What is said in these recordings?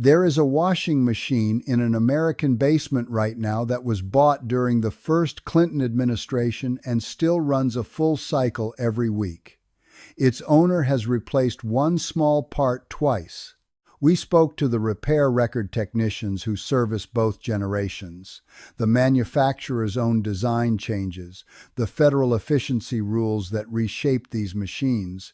There is a washing machine in an American basement right now that was bought during the first Clinton administration and still runs a full cycle every week. Its owner has replaced one small part twice. We spoke to the repair record technicians who service both generations, the manufacturer's own design changes, the federal efficiency rules that reshaped these machines,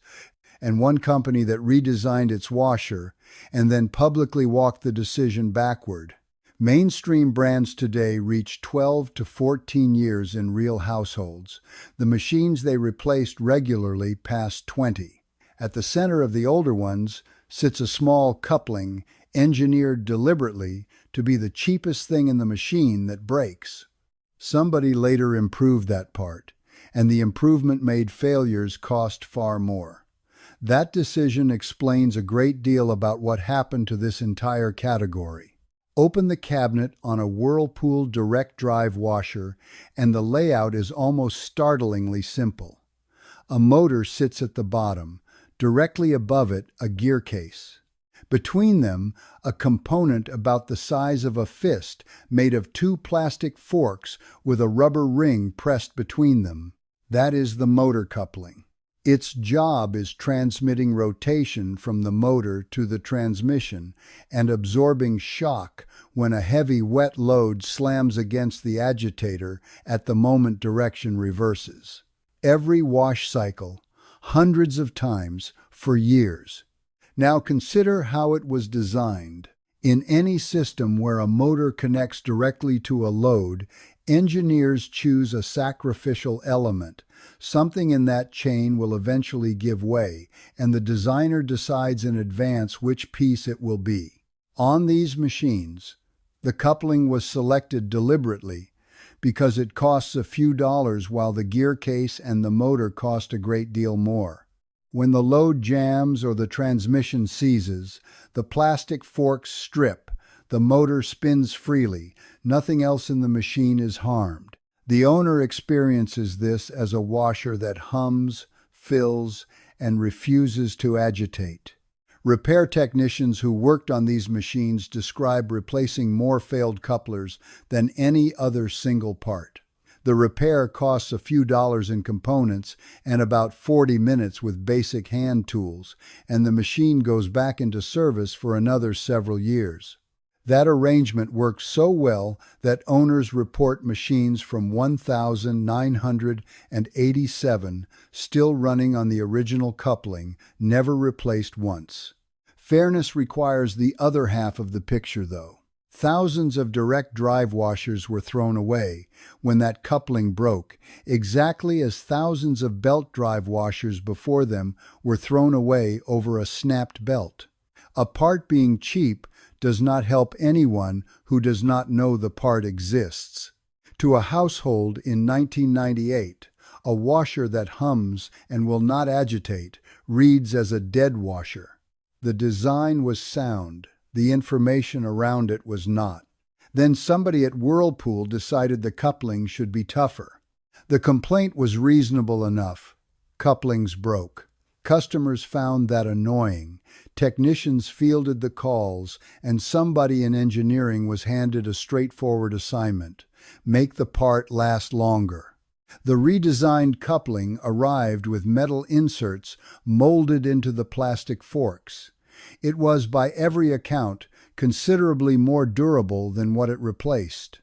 and one company that redesigned its washer and then publicly walked the decision backward. Mainstream brands today reach 12 to 14 years in real households. The machines they replaced regularly pass 20. At the center of the older ones sits a small coupling engineered deliberately to be the cheapest thing in the machine that breaks. Somebody later improved that part, and the improvement made failures cost far more. That decision explains a great deal about what happened to this entire category. Open the cabinet on a Whirlpool direct drive washer, and the layout is almost startlingly simple. A motor sits at the bottom, directly above it a gear case. Between them, a component about the size of a fist made of two plastic forks with a rubber ring pressed between them. That is the motor coupling. Its job is transmitting rotation from the motor to the transmission and absorbing shock when a heavy wet load slams against the agitator at the moment direction reverses. Every wash cycle, hundreds of times, for years. Now consider how it was designed. In any system where a motor connects directly to a load, engineers choose a sacrificial element. Something in that chain will eventually give way, and the designer decides in advance which piece it will be. On these machines, the coupling was selected deliberately because it costs a few dollars while the gear case and the motor cost a great deal more. When the load jams or the transmission seizes, the plastic forks strip, the motor spins freely, nothing else in the machine is harmed. The owner experiences this as a washer that hums, fills, and refuses to agitate. Repair technicians who worked on these machines describe replacing more failed couplers than any other single part. The repair costs a few dollars in components and about 40 minutes with basic hand tools, and the machine goes back into service for another several years. That arrangement works so well that owners report machines from 1987 still running on the original coupling, never replaced once. Fairness requires the other half of the picture, though. Thousands of direct drive washers were thrown away when that coupling broke, exactly as thousands of belt drive washers before them were thrown away over a snapped belt. A part being cheap does not help anyone who does not know the part exists. To a household in 1998, a washer that hums and will not agitate reads as a dead washer. The design was sound. The information around it was not. Then somebody at Whirlpool decided the coupling should be tougher. The complaint was reasonable enough. Couplings broke. Customers found that annoying. Technicians fielded the calls, and somebody in engineering was handed a straightforward assignment: make the part last longer. The redesigned coupling arrived with metal inserts molded into the plastic forks. It was, by every account, considerably more durable than what it replaced,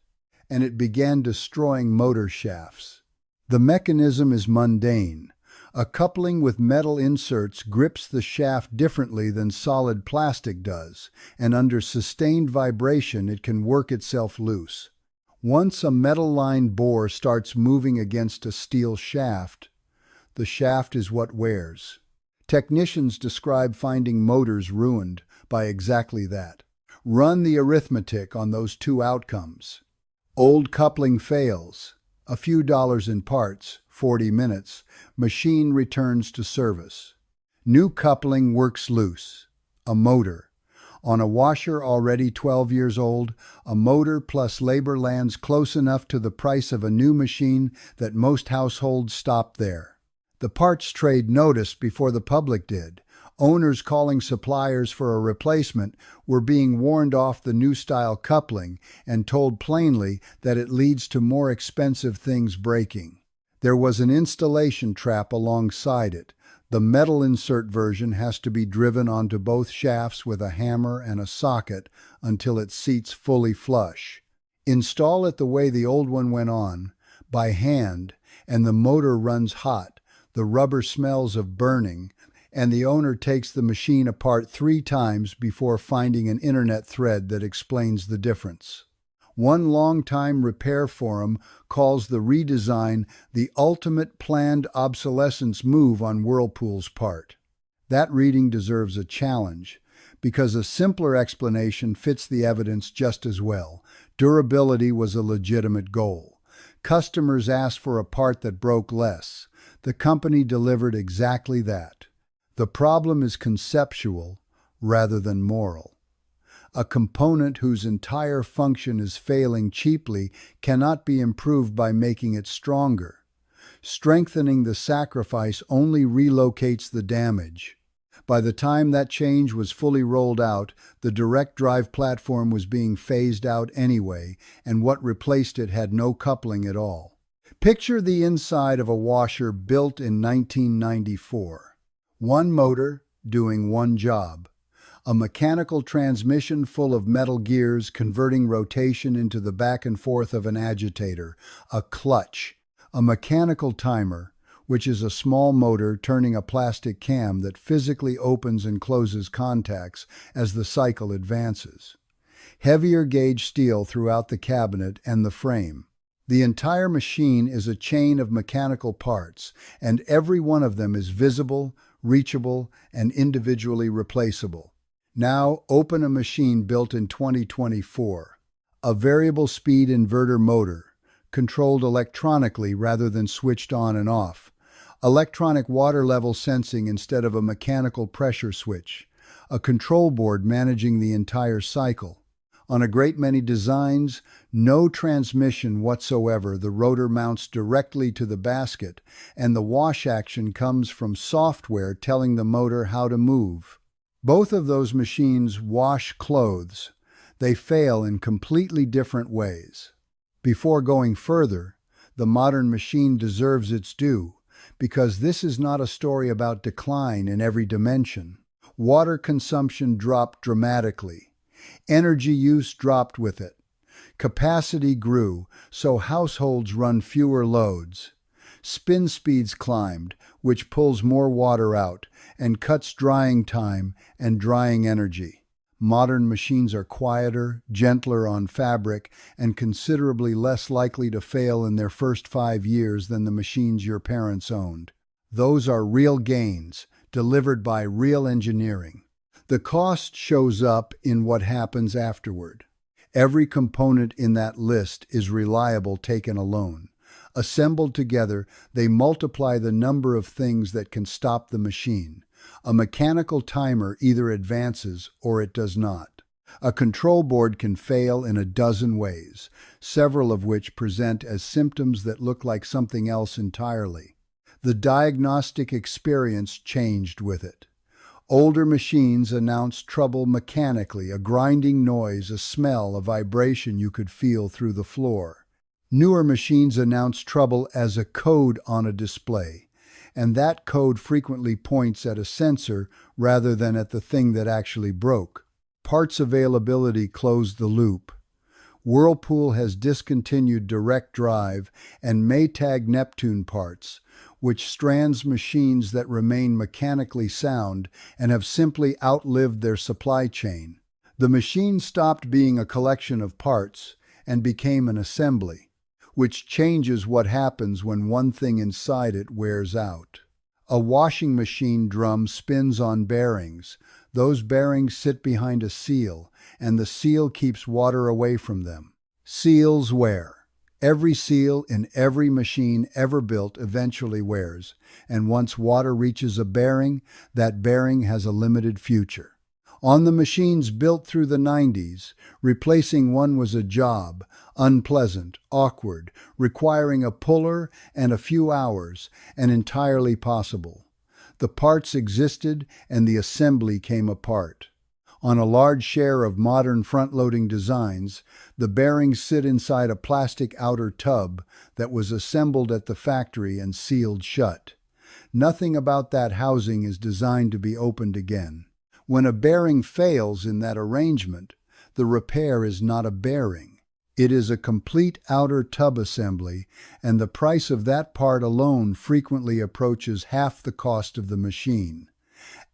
and it began destroying motor shafts. The mechanism is mundane. A coupling with metal inserts grips the shaft differently than solid plastic does, and under sustained vibration it can work itself loose. Once a metal-lined bore starts moving against a steel shaft, the shaft is what wears. Technicians describe finding motors ruined by exactly that. Run the arithmetic on those two outcomes. Old coupling fails. A few dollars in parts, 40 minutes, machine returns to service. New coupling works loose. A motor. On a washer already 12 years old, a motor plus labor lands close enough to the price of a new machine that most households stop there. The parts trade noticed before the public did. Owners calling suppliers for a replacement were being warned off the new style coupling and told plainly that it leads to more expensive things breaking. There was an installation trap alongside it. The metal insert version has to be driven onto both shafts with a hammer and a socket until it seats fully flush. Install it the way the old one went on, by hand, and the motor runs hot, the rubber smells of burning, and the owner takes the machine apart 3 times before finding an internet thread that explains the difference. One long-time repair forum calls the redesign the ultimate planned obsolescence move on Whirlpool's part. That reading deserves a challenge, because a simpler explanation fits the evidence just as well. Durability was a legitimate goal. Customers asked for a part that broke less. The company delivered exactly that. The problem is conceptual rather than moral. A component whose entire function is failing cheaply cannot be improved by making it stronger. Strengthening the sacrifice only relocates the damage. By the time that change was fully rolled out, the direct drive platform was being phased out anyway, and what replaced it had no coupling at all. Picture the inside of a washer built in 1994. One motor doing one job. A mechanical transmission full of metal gears converting rotation into the back and forth of an agitator, a clutch. A mechanical timer, which is a small motor turning a plastic cam that physically opens and closes contacts as the cycle advances. Heavier gauge steel throughout the cabinet and the frame. The entire machine is a chain of mechanical parts, and every one of them is visible, reachable, and individually replaceable. Now open a machine built in 2024. A variable speed inverter motor, controlled electronically rather than switched on and off. Electronic water level sensing instead of a mechanical pressure switch. A control board managing the entire cycle. On a great many designs, no transmission whatsoever. The rotor mounts directly to the basket, and the wash action comes from software telling the motor how to move. Both of those machines wash clothes. They fail in completely different ways. Before going further, the modern machine deserves its due, because this is not a story about decline in every dimension. Water consumption dropped dramatically. Energy use dropped with it. Capacity grew, so households run fewer loads. Spin speeds climbed, which pulls more water out and cuts drying time and drying energy. Modern machines are quieter, gentler on fabric, and considerably less likely to fail in their first 5 years than the machines your parents owned. Those are real gains, delivered by real engineering. The cost shows up in what happens afterward. Every component in that list is reliable taken alone. Assembled together, they multiply the number of things that can stop the machine. A mechanical timer either advances or it does not. A control board can fail in a dozen ways, several of which present as symptoms that look like something else entirely. The diagnostic experience changed with it. Older machines announced trouble mechanically, a grinding noise, a smell, a vibration you could feel through the floor. Newer machines announced trouble as a code on a display, and that code frequently points at a sensor rather than at the thing that actually broke. Parts availability closed the loop. Whirlpool has discontinued direct drive and Maytag Neptune parts, which strands machines that remain mechanically sound and have simply outlived their supply chain. The machine stopped being a collection of parts and became an assembly, which changes what happens when one thing inside it wears out. A washing machine drum spins on bearings. Those bearings sit behind a seal, and the seal keeps water away from them. Seals wear. Every seal in every machine ever built eventually wears, and once water reaches a bearing, that bearing has a limited future. On the machines built through the 90s, replacing one was a job, unpleasant, awkward, requiring a puller and a few hours, and entirely possible. The parts existed and the assembly came apart. On a large share of modern front-loading designs, the bearings sit inside a plastic outer tub that was assembled at the factory and sealed shut. Nothing about that housing is designed to be opened again. When a bearing fails in that arrangement, the repair is not a bearing. It is a complete outer tub assembly, and the price of that part alone frequently approaches half the cost of the machine.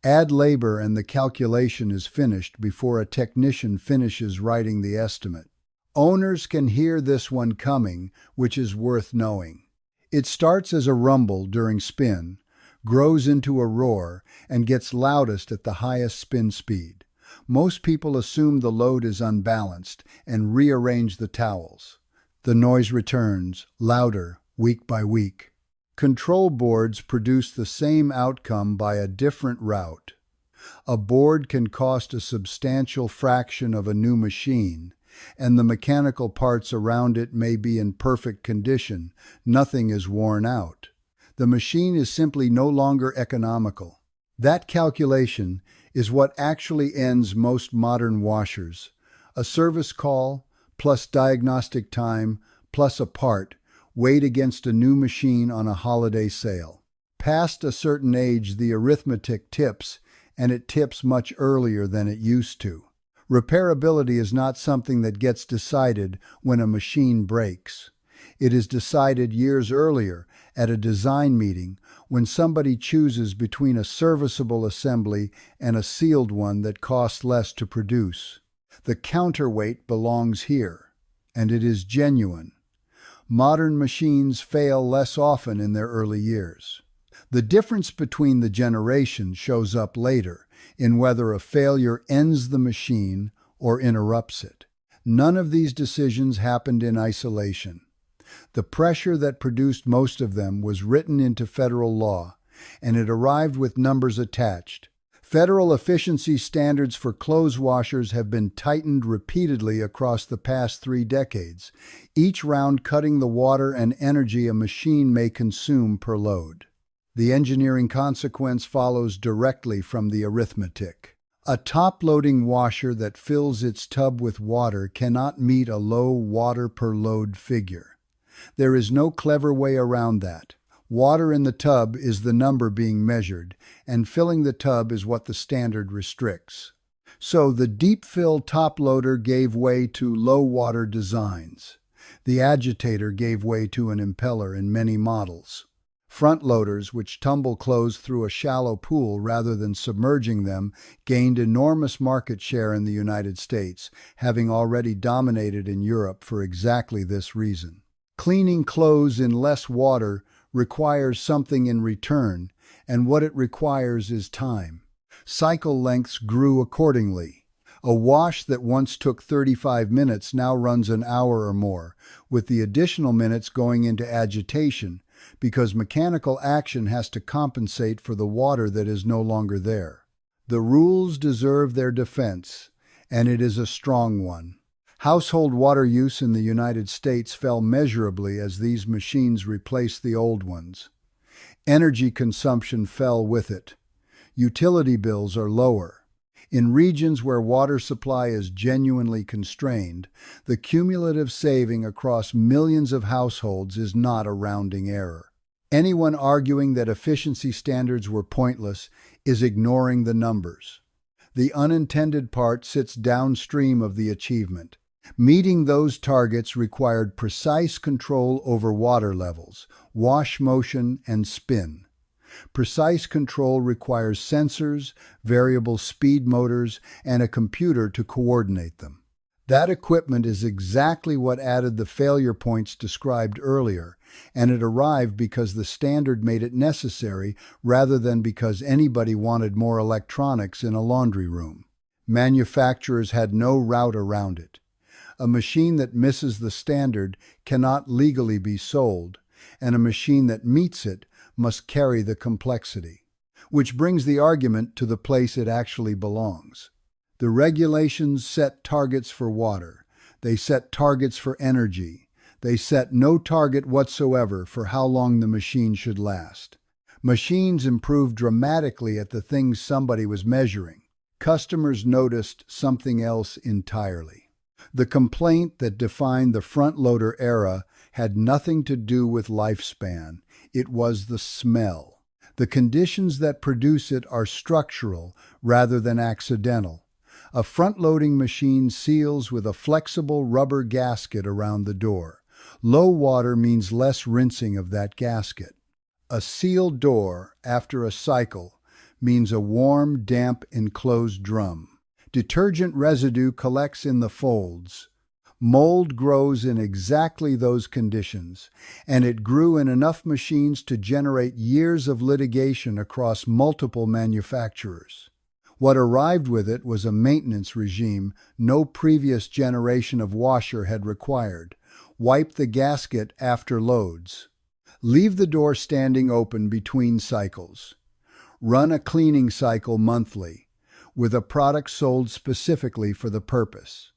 Add labor and the calculation is finished before a technician finishes writing the estimate. Owners can hear this one coming, which is worth knowing. It starts as a rumble during spin, grows into a roar, and gets loudest at the highest spin speed. Most people assume the load is unbalanced and rearrange the towels. The noise returns, louder, week by week. Control boards produce the same outcome by a different route. A board can cost a substantial fraction of a new machine, and the mechanical parts around it may be in perfect condition. Nothing is worn out. The machine is simply no longer economical. That calculation is what actually ends most modern washers. A service call, plus diagnostic time, plus a part, weighed against a new machine on a holiday sale. Past a certain age, the arithmetic tips, and it tips much earlier than it used to. Repairability is not something that gets decided when a machine breaks. It is decided years earlier at a design meeting when somebody chooses between a serviceable assembly and a sealed one that costs less to produce. The counterweight belongs here, and it is genuine. Modern machines fail less often in their early years. The difference between the generations shows up later in whether a failure ends the machine or interrupts it. None of these decisions happened in isolation. The pressure that produced most of them was written into federal law, and it arrived with numbers attached. Federal efficiency standards for clothes washers have been tightened repeatedly across the past 3 decades, each round cutting the water and energy a machine may consume per load. The engineering consequence follows directly from the arithmetic. A top-loading washer that fills its tub with water cannot meet a low water per load figure. There is no clever way around that. Water in the tub is the number being measured, and filling the tub is what the standard restricts. So the deep-fill top loader gave way to low-water designs. The agitator gave way to an impeller in many models. Front loaders, which tumble clothes through a shallow pool rather than submerging them, gained enormous market share in the United States, having already dominated in Europe for exactly this reason. Cleaning clothes in less water requires something in return, and what it requires is time. Cycle lengths grew accordingly. A wash that once took 35 minutes now runs an hour or more, with the additional minutes going into agitation, because mechanical action has to compensate for the water that is no longer there. The rules deserve their defense, and it is a strong one. Household water use in the United States fell measurably as these machines replaced the old ones. Energy consumption fell with it. Utility bills are lower. In regions where water supply is genuinely constrained, the cumulative saving across millions of households is not a rounding error. Anyone arguing that efficiency standards were pointless is ignoring the numbers. The unintended part sits downstream of the achievement. Meeting those targets required precise control over water levels, wash motion, and spin. Precise control requires sensors, variable speed motors, and a computer to coordinate them. That equipment is exactly what added the failure points described earlier, and it arrived because the standard made it necessary rather than because anybody wanted more electronics in a laundry room. Manufacturers had no route around it. A machine that misses the standard cannot legally be sold, and a machine that meets it must carry the complexity. Which brings the argument to the place it actually belongs. The regulations set targets for water. They set targets for energy. They set no target whatsoever for how long the machine should last. Machines improved dramatically at the things somebody was measuring. Customers noticed something else entirely. The complaint that defined the front-loader era had nothing to do with lifespan. It was the smell. The conditions that produce it are structural rather than accidental. A front-loading machine seals with a flexible rubber gasket around the door. Low water means less rinsing of that gasket. A sealed door, after a cycle, means a warm, damp, enclosed drum. Detergent residue collects in the folds. Mold grows in exactly those conditions, and it grew in enough machines to generate years of litigation across multiple manufacturers. What arrived with it was a maintenance regime no previous generation of washer had required. Wipe the gasket after loads. Leave the door standing open between cycles. Run a cleaning cycle monthly, with a product sold specifically for the purpose.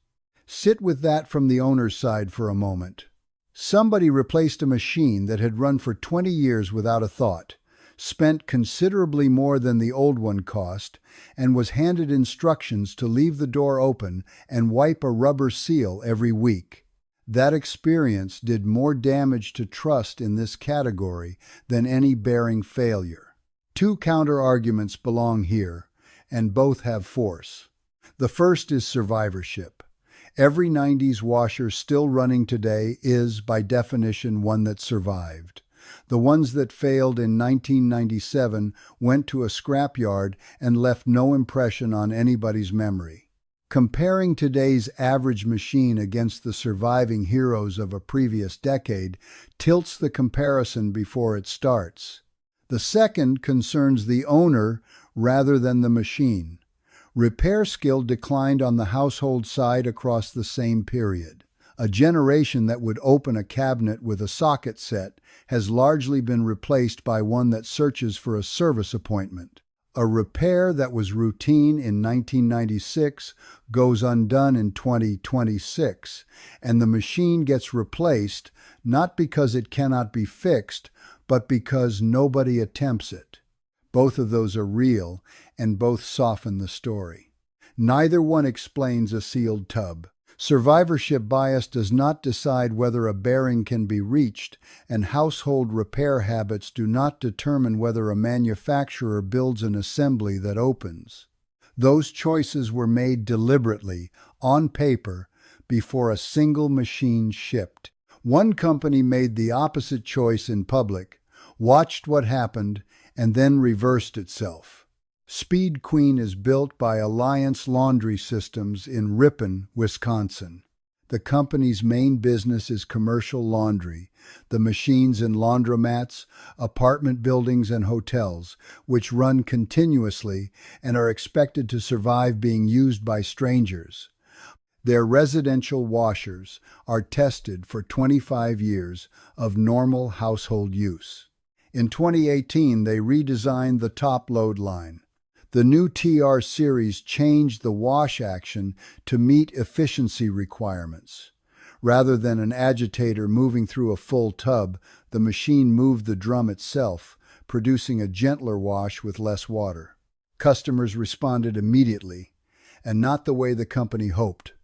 Sit with that from the owner's side for a moment. Somebody replaced a machine that had run for 20 years without a thought, spent considerably more than the old one cost, and was handed instructions to leave the door open and wipe a rubber seal every week. That experience did more damage to trust in this category than any bearing failure. Two counter-arguments belong here, and both have force. The first is survivorship. Every 90s washer still running today is, by definition, one that survived. The ones that failed in 1997 went to a scrapyard and left no impression on anybody's memory. Comparing today's average machine against the surviving heroes of a previous decade tilts the comparison before it starts. The second concerns the owner rather than the machine. Repair skill declined on the household side across the same period. A generation that would open a cabinet with a socket set has largely been replaced by one that searches for a service appointment. A repair that was routine in 1996 goes undone in 2026, and the machine gets replaced not because it cannot be fixed, but because nobody attempts it. Both of those are real, and both soften the story. Neither one explains a sealed tub. Survivorship bias does not decide whether a bearing can be reached, and household repair habits do not determine whether a manufacturer builds an assembly that opens. Those choices were made deliberately, on paper, before a single machine shipped. One company made the opposite choice in public, watched what happened, and then reversed itself. Speed Queen is built by Appliance Laundry Systems in Ripon, Wisconsin. The company's main business is commercial laundry, the machines in laundromats, apartment buildings, and hotels, which run continuously and are expected to survive being used by strangers. Their residential washers are tested for 25 years of normal household use. In 2018, they redesigned the top load line. The new TR series changed the wash action to meet efficiency requirements. Rather than an agitator moving through a full tub, the machine moved the drum itself, producing a gentler wash with less water. Customers responded immediately, and not the way the company hoped.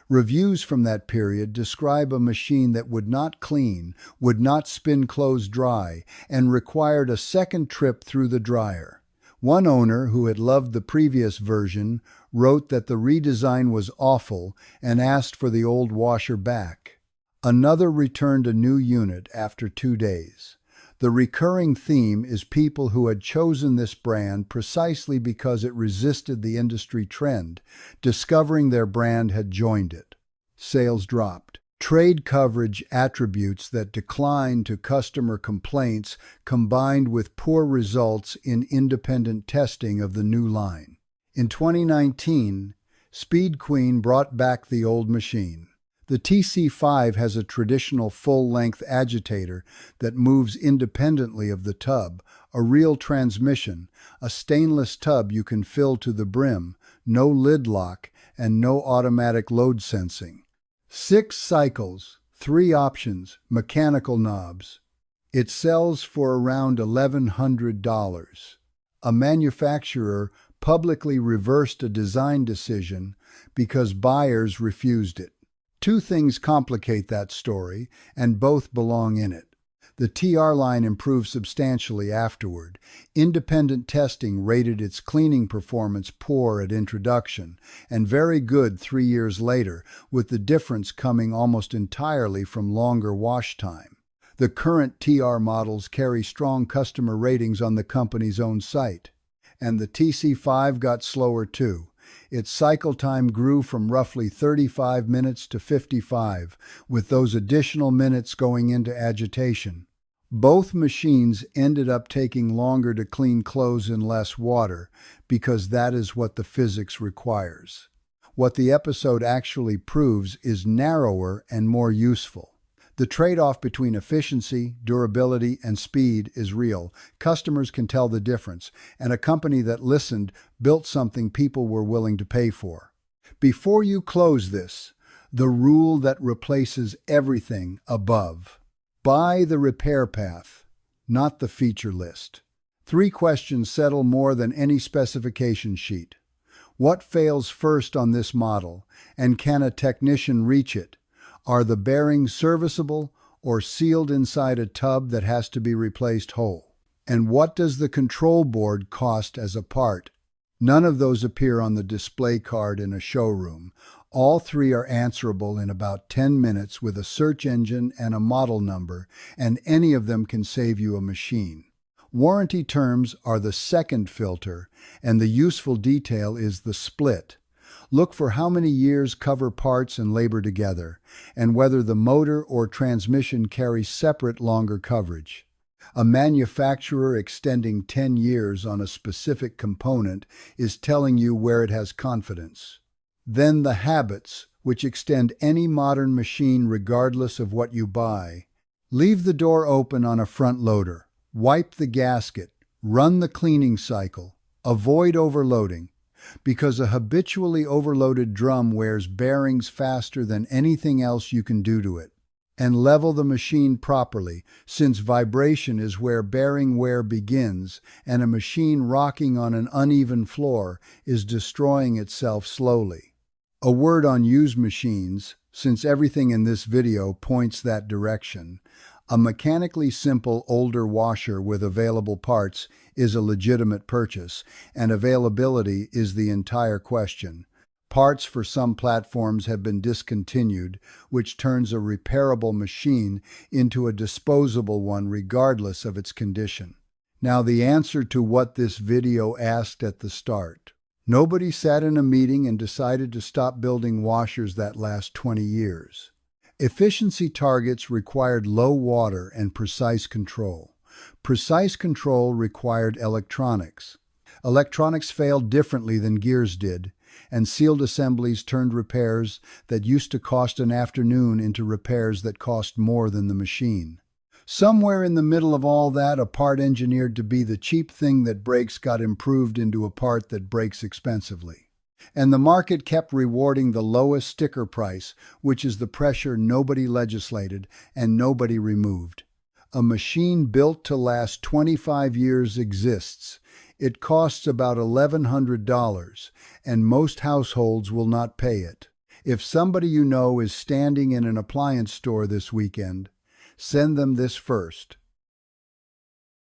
Reviews from that period describe a machine that would not clean, would not spin clothes dry, and required a second trip through the dryer. One owner, who had loved the previous version, wrote that the redesign was awful and asked for the old washer back. Another returned a new unit after 2 days. The recurring theme is people who had chosen this brand precisely because it resisted the industry trend, discovering their brand had joined it. Sales dropped. Trade coverage attributes that declined to customer complaints combined with poor results in independent testing of the new line. In 2019, Speed Queen brought back the old machine. The TC5 has a traditional full-length agitator that moves independently of the tub, a real transmission, a stainless tub you can fill to the brim, no lid lock, and no automatic load sensing. 6 cycles, 3 options, mechanical knobs. It sells for around $1,100. A manufacturer publicly reversed a design decision because buyers refused it. Two things complicate that story, and both belong in it. The TR line improved substantially afterward. Independent testing rated its cleaning performance poor at introduction and very good 3 years later, with the difference coming almost entirely from longer wash time. The current TR models carry strong customer ratings on the company's own site. And the TC5 got slower too. Its cycle time grew from roughly 35 minutes to 55, with those additional minutes going into agitation. Both machines ended up taking longer to clean clothes in less water, because that is what the physics requires. What the episode actually proves is narrower and more useful. The trade-off between efficiency, durability, and speed is real. Customers can tell the difference, and a company that listened built something people were willing to pay for. Before you close this, the rule that replaces everything above. Buy the repair path, not the feature list. 3 questions settle more than any specification sheet. What fails first on this model, and can a technician reach it? Are the bearings serviceable or sealed inside a tub that has to be replaced whole? And what does the control board cost as a part? None of those appear on the display card in a showroom. All 3 are answerable in about 10 minutes with a search engine and a model number, and any of them can save you a machine. Warranty terms are the second filter, and the useful detail is the split. Look for how many years cover parts and labor together, and whether the motor or transmission carries separate longer coverage. A manufacturer extending 10 years on a specific component is telling you where it has confidence. Then the habits, which extend any modern machine regardless of what you buy. Leave the door open on a front loader. Wipe the gasket. Run the cleaning cycle. Avoid overloading, because a habitually overloaded drum wears bearings faster than anything else you can do to it. And level the machine properly, since vibration is where bearing wear begins, and a machine rocking on an uneven floor is destroying itself slowly. A word on used machines, since everything in this video points that direction. A mechanically simple older washer with available parts is a legitimate purchase, and availability is the entire question. Parts for some platforms have been discontinued, which turns a repairable machine into a disposable one regardless of its condition. Now the answer to what this video asked at the start. Nobody sat in a meeting and decided to stop building washers that last 20 years. Efficiency targets required low water and precise control. Precise control required electronics. Electronics failed differently than gears did, and sealed assemblies turned repairs that used to cost an afternoon into repairs that cost more than the machine. Somewhere in the middle of all that, a part engineered to be the cheap thing that breaks got improved into a part that breaks expensively. And the market kept rewarding the lowest sticker price, which is the pressure nobody legislated and nobody removed. A machine built to last 25 years exists. It costs about $1,100, and most households will not pay it. If somebody you know is standing in an appliance store this weekend, send them this first.